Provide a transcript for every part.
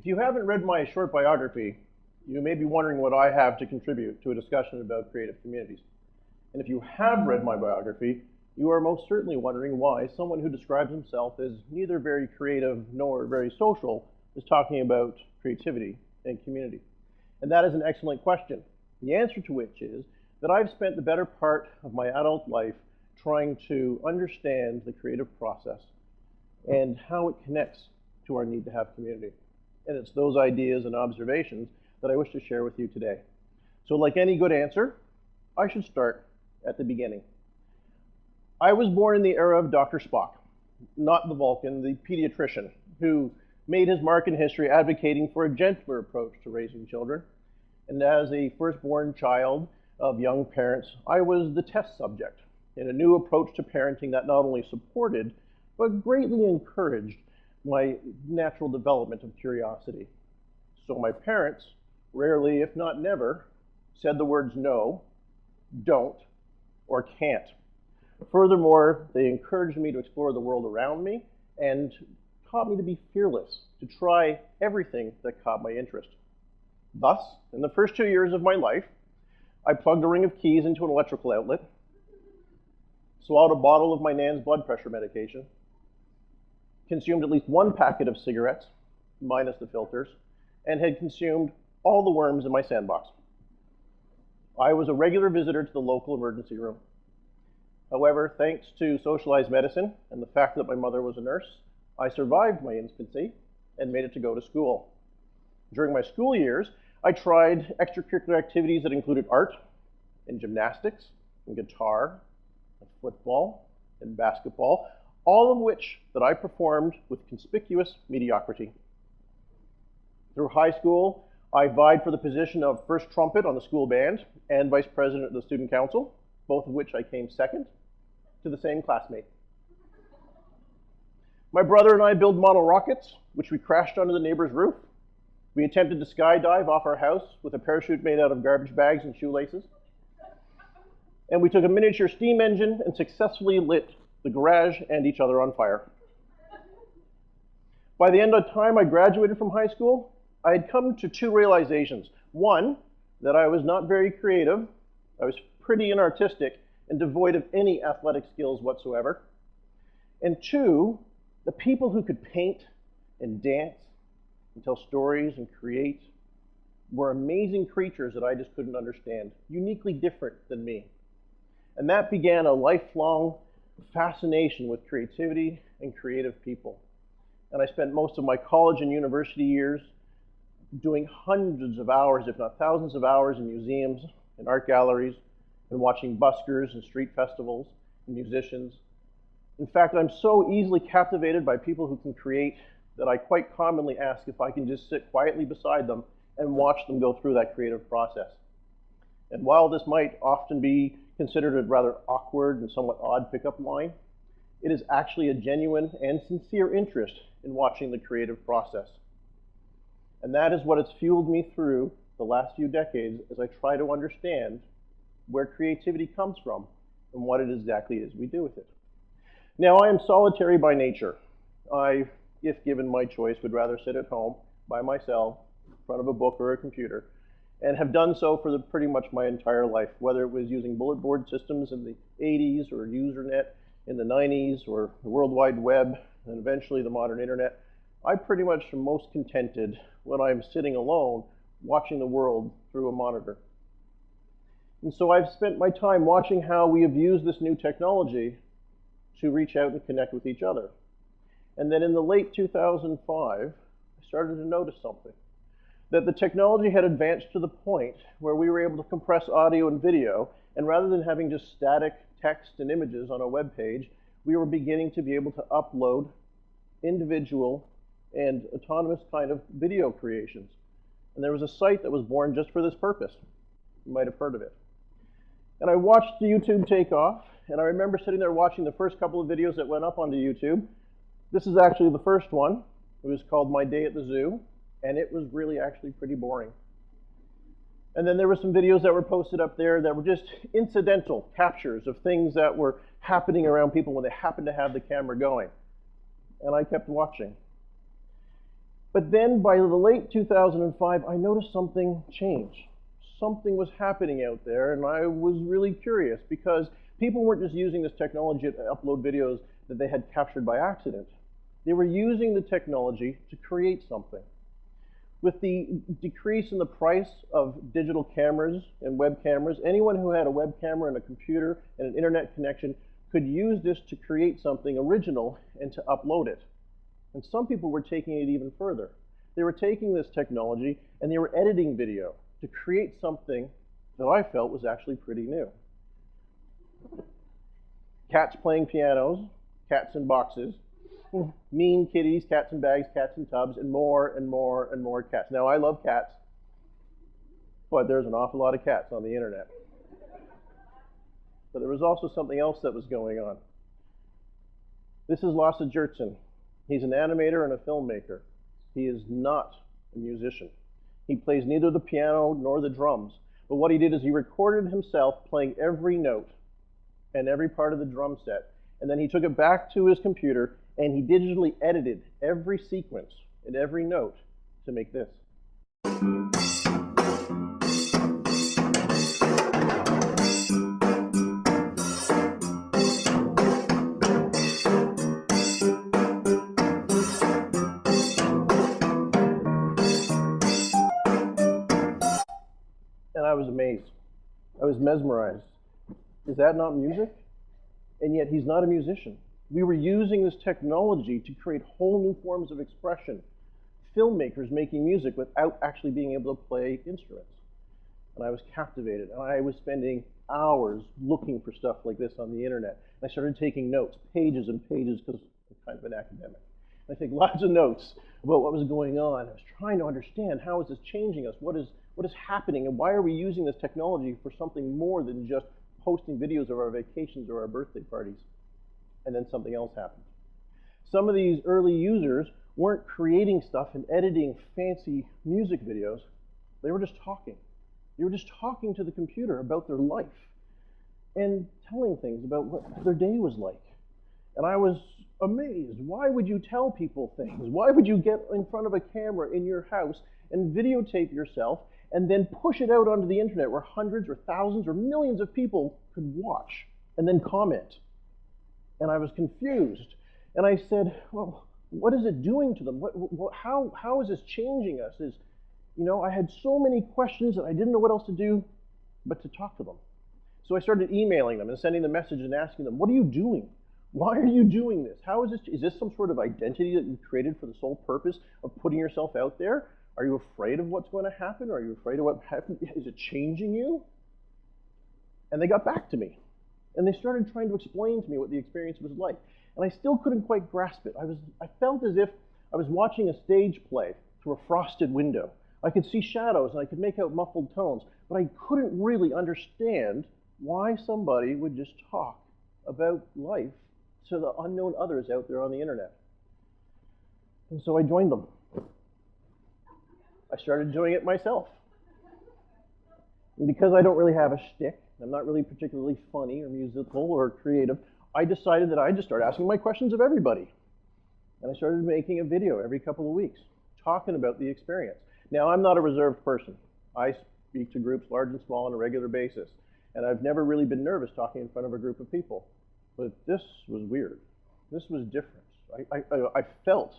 If you haven't read my short biography, you may be wondering what I have to contribute to a discussion about creative communities. And if you have read my biography, you are most certainly wondering why someone who describes himself as neither very creative nor very social is talking about creativity and community. And that is an excellent question, the answer to which is that I've spent the better part of my adult life trying to understand the creative process and how it connects to our need to have community. And it's those ideas and observations that I wish to share with you today. So like any good answer, I should start at the beginning. I was born in the era of Dr. Spock, not the Vulcan, the pediatrician, who made his mark in history advocating for a gentler approach to raising children. And as a firstborn child of young parents, I was the test subject in a new approach to parenting that not only supported, but greatly encouraged my natural development of curiosity. So my parents, rarely, if not never, said the words no, don't, or can't. Furthermore, they encouraged me to explore the world around me and taught me to be fearless, to try everything that caught my interest. Thus, in the first 2 years of my life, I plugged a ring of keys into an electrical outlet, swallowed a bottle of my nan's blood pressure medication, consumed at least 1 packet of cigarettes, minus the filters, and had consumed all the worms in my sandbox. I was a regular visitor to the local emergency room. However, thanks to socialized medicine and the fact that my mother was a nurse, I survived my infancy and made it to go to school. During my school years, I tried extracurricular activities that included art and gymnastics and guitar and football and basketball, all of which that I performed with conspicuous mediocrity. Through high school, I vied for the position of first trumpet on the school band and vice president of the student council, both of which I came second to the same classmate. My brother and I built model rockets, which we crashed onto the neighbor's roof. We attempted to skydive off our house with a parachute made out of garbage bags and shoelaces. And we took a miniature steam engine and successfully lit the garage and each other on fire. By the end of the time I graduated from high school, I had come to 2 realizations. One, that I was not very creative, I was pretty inartistic, and devoid of any athletic skills whatsoever. And 2, the people who could paint and dance and tell stories and create were amazing creatures that I just couldn't understand, uniquely different than me. And that began a lifelong fascination with creativity and creative people. And I spent most of my college and university years doing hundreds of hours, if not thousands of hours, in museums and art galleries, and watching buskers and street festivals and musicians. In fact, I'm so easily captivated by people who can create that I quite commonly ask if I can just sit quietly beside them and watch them go through that creative process. And while this might often be considered a rather awkward and somewhat odd pickup line, it is actually a genuine and sincere interest in watching the creative process. And that is what has fueled me through the last few decades as I try to understand where creativity comes from and what it exactly is we do with it. Now, I am solitary by nature. I, if given my choice, would rather sit at home by myself in front of a book or a computer, and have done so for pretty much my entire life, whether it was using bullet board systems in the 80s or Usernet in the 90s or the World Wide Web and eventually the modern internet. I pretty much am most contented when I'm sitting alone watching the world through a monitor. And so I've spent my time watching how we have used this new technology to reach out and connect with each other. And then in the late 2005, I started to notice something. That the technology had advanced to the point where we were able to compress audio and video, and rather than having just static text and images on a web page, we were beginning to be able to upload individual and autonomous kind of video creations. And there was a site that was born just for this purpose. You might have heard of it. And I watched YouTube take off, and I remember sitting there watching the first couple of videos that went up onto YouTube. This is actually the first one. It was called My Day at the Zoo, and it was really actually pretty boring. And then there were some videos that were posted up there that were just incidental captures of things that were happening around people when they happened to have the camera going. And I kept watching. But then by the late 2005, I noticed something change. Something was happening out there, and I was really curious because people weren't just using this technology to upload videos that they had captured by accident. They were using the technology to create something. With the decrease in the price of digital cameras and web cameras, anyone who had a web camera and a computer and an internet connection could use this to create something original and to upload it. And some people were taking it even further. They were taking this technology and they were editing video to create something that I felt was actually pretty new. Cats playing pianos, cats in boxes, mean kitties, cats in bags, cats in tubs, and more and more and more cats. Now, I love cats, but there's an awful lot of cats on the internet. But there was also something else that was going on. This is Lasse Gertsen. He's an animator and a filmmaker. He is not a musician. He plays neither the piano nor the drums. But what he did is he recorded himself playing every note and every part of the drum set. And then he took it back to his computer and he digitally edited every sequence and every note to make this. And I was amazed. I was mesmerized. Is that not music? And yet he's not a musician. We were using this technology to create whole new forms of expression. Filmmakers making music without actually being able to play instruments. And I was captivated. And I was spending hours looking for stuff like this on the internet. And I started taking notes, pages and pages, because I'm kind of an academic. And I take lots of notes about what was going on. I was trying to understand, how is this changing us? What is happening? And why are we using this technology for something more than just posting videos of our vacations or our birthday parties? And then something else happened. Some of these early users weren't creating stuff and editing fancy music videos. They were just talking. They were just talking to the computer about their life and telling things about what their day was like. And I was amazed. Why would you tell people things? Why would you get in front of a camera in your house and videotape yourself and then push it out onto the internet where hundreds or thousands or millions of people could watch and then comment? And I was confused. And I said, well, what is it doing to them? How is this changing us? I had so many questions that I didn't know what else to do but to talk to them. So I started emailing them and sending them messages and asking them, what are you doing? Why are you doing this? How is this? Is this some sort of identity that you created for the sole purpose of putting yourself out there? Are you afraid of what's going to happen? Are you afraid of what happened? Is it changing you? And they got back to me. And they started trying to explain to me what the experience was like. And I still couldn't quite grasp it. I felt as if I was watching a stage play through a frosted window. I could see shadows and I could make out muffled tones, but I couldn't really understand why somebody would just talk about life to the unknown others out there on the internet. And so I joined them. I started doing it myself. And because I don't really have a shtick, I'm not really particularly funny or musical or creative, I decided that I'd just start asking my questions of everybody. And I started making a video every couple of weeks, talking about the experience. Now, I'm not a reserved person. I speak to groups large and small on a regular basis. And I've never really been nervous talking in front of a group of people. But this was weird. This was different. I felt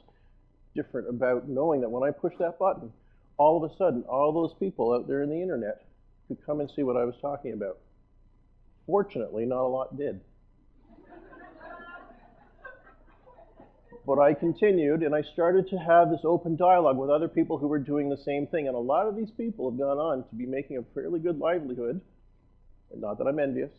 different about knowing that when I pushed that button, all of a sudden, all those people out there in the internet could come and see what I was talking about. Fortunately, not a lot did. But I continued, and I started to have this open dialogue with other people who were doing the same thing. And a lot of these people have gone on to be making a fairly good livelihood, and not that I'm envious,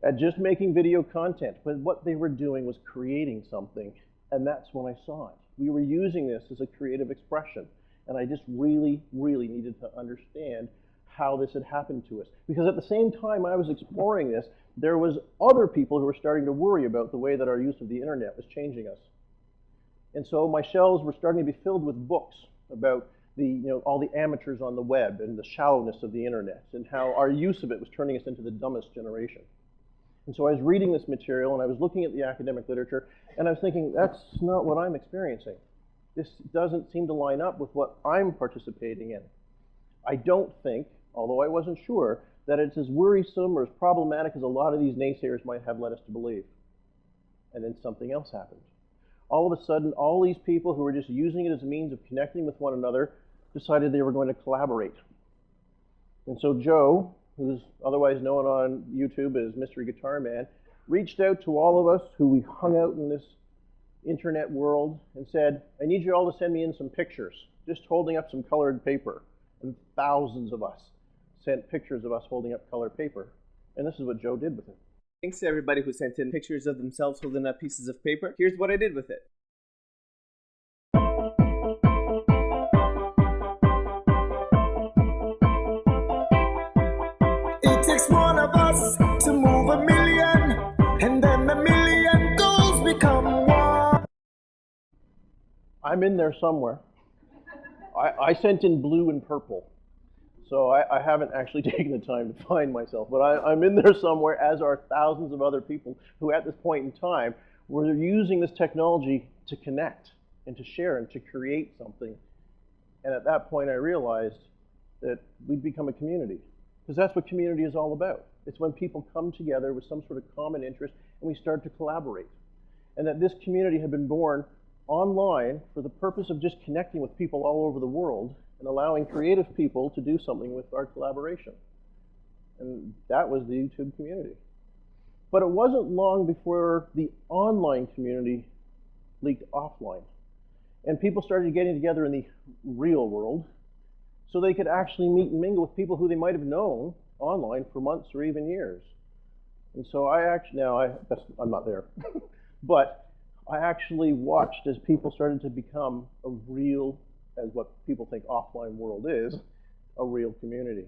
at just making video content. But what they were doing was creating something, and that's when I saw it. We were using this as a creative expression, and I just really, really needed to understand how this had happened to us. Because at the same time I was exploring this, there was other people who were starting to worry about the way that our use of the internet was changing us. And so my shelves were starting to be filled with books about all the amateurs on the web and the shallowness of the internet and how our use of it was turning us into the dumbest generation. And so I was reading this material and I was looking at the academic literature and I was thinking, that's not what I'm experiencing. This doesn't seem to line up with what I'm participating in. I don't think, although I wasn't sure, that it's as worrisome or as problematic as a lot of these naysayers might have led us to believe. And then something else happened. All of a sudden, all these people who were just using it as a means of connecting with one another decided they were going to collaborate. And so Joe, who's otherwise known on YouTube as Mystery Guitar Man, reached out to all of us who we hung out in this internet world and said, I need you all to send me in some pictures, just holding up some colored paper. And thousands of us sent pictures of us holding up colored paper. And this is what Joe did with it. Thanks to everybody who sent in pictures of themselves holding up pieces of paper. Here's what I did with it. It takes one of us to move a million, and then a million goals become one. I'm in there somewhere. I sent in blue and purple. So I haven't actually taken the time to find myself, but I'm in there somewhere, as are thousands of other people who at this point in time were using this technology to connect and to share and to create something. And at that point I realized that we'd become a community, because that's what community is all about. It's when people come together with some sort of common interest and we start to collaborate. And that this community had been born online for the purpose of just connecting with people all over the world and allowing creative people to do something with our collaboration. And that was the YouTube community. But it wasn't long before the online community leaked offline. And people started getting together in the real world so they could actually meet and mingle with people who they might have known online for months or even years. And so I'm not there, but I actually watched as people started to become a real, as what people think offline world is, a real community.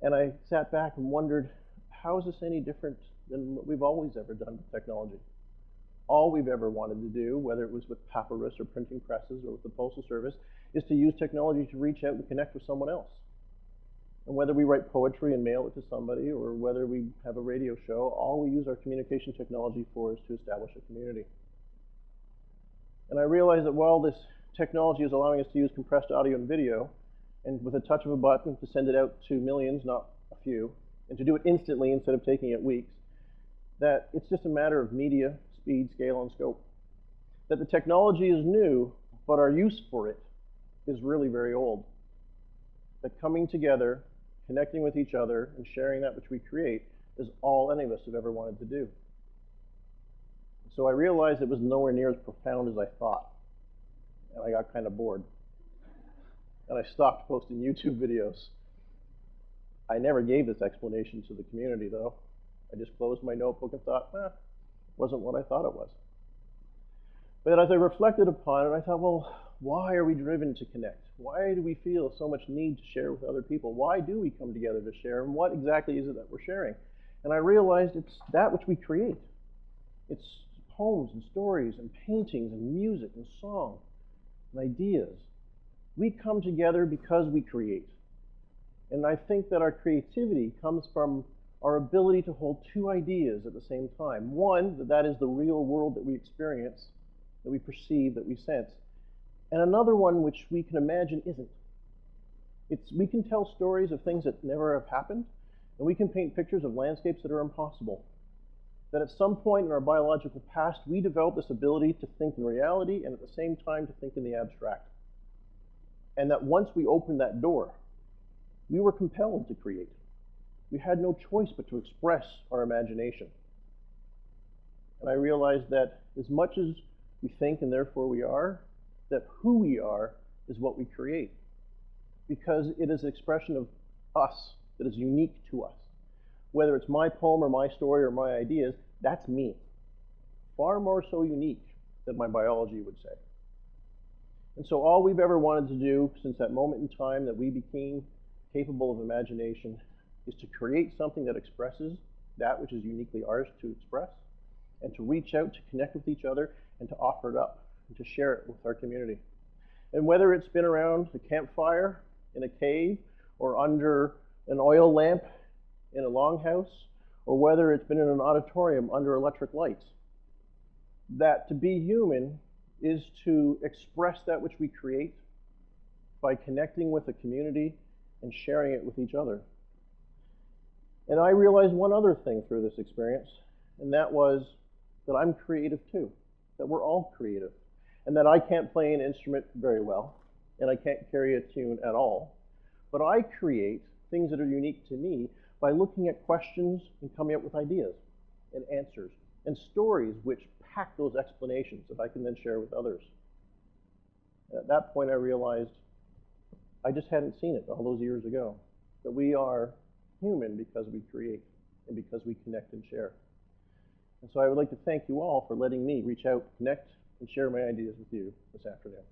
And I sat back and wondered, how is this any different than what we've always ever done with technology? All we've ever wanted to do, whether it was with papyrus or printing presses or with the Postal Service, is to use technology to reach out and connect with someone else. And whether we write poetry and mail it to somebody, or whether we have a radio show, all we use our communication technology for is to establish a community. And I realized that while this technology is allowing us to use compressed audio and video, and with a touch of a button to send it out to millions, not a few, and to do it instantly instead of taking it weeks, that it's just a matter of media, speed, scale, and scope. That the technology is new, but our use for it is really very old. That coming together, connecting with each other, and sharing that which we create is all any of us have ever wanted to do. So I realized it was nowhere near as profound as I thought. And I got kind of bored. And I stopped posting YouTube videos. I never gave this explanation to the community, though. I just closed my notebook and thought, wasn't what I thought it was. But as I reflected upon it, I thought, well, why are we driven to connect? Why do we feel so much need to share with other people? Why do we come together to share? And what exactly is it that we're sharing? And I realized it's that which we create. It's poems and stories and paintings and music and song and ideas. We come together because we create. And I think that our creativity comes from our ability to hold two ideas at the same time. One, that is the real world that we experience, that we perceive, that we sense. And another one which we can imagine isn't. We can tell stories of things that never have happened, and we can paint pictures of landscapes that are impossible. That at some point in our biological past, we developed this ability to think in reality and at the same time to think in the abstract. And that once we opened that door, we were compelled to create. We had no choice but to express our imagination. And I realized that as much as we think and therefore we are, that who we are is what we create. Because it is an expression of us that is unique to us. Whether it's my poem or my story or my ideas, that's me. Far more so unique than my biology would say. And so all we've ever wanted to do since that moment in time that we became capable of imagination is to create something that expresses that which is uniquely ours to express, and to reach out, to connect with each other, and to offer it up, and to share it with our community. And whether it's been around the campfire, in a cave, or under an oil lamp in a longhouse, or whether it's been in an auditorium under electric lights, that to be human is to express that which we create by connecting with a community and sharing it with each other. And I realized one other thing through this experience, and that was that I'm creative too, that we're all creative, and that I can't play an instrument very well, and I can't carry a tune at all, but I create things that are unique to me by looking at questions and coming up with ideas and answers and stories which pack those explanations that I can then share with others. And at that point I realized I just hadn't seen it all those years ago, that we are human because we create and because we connect and share. And so I would like to thank you all for letting me reach out, connect, and share my ideas with you this afternoon.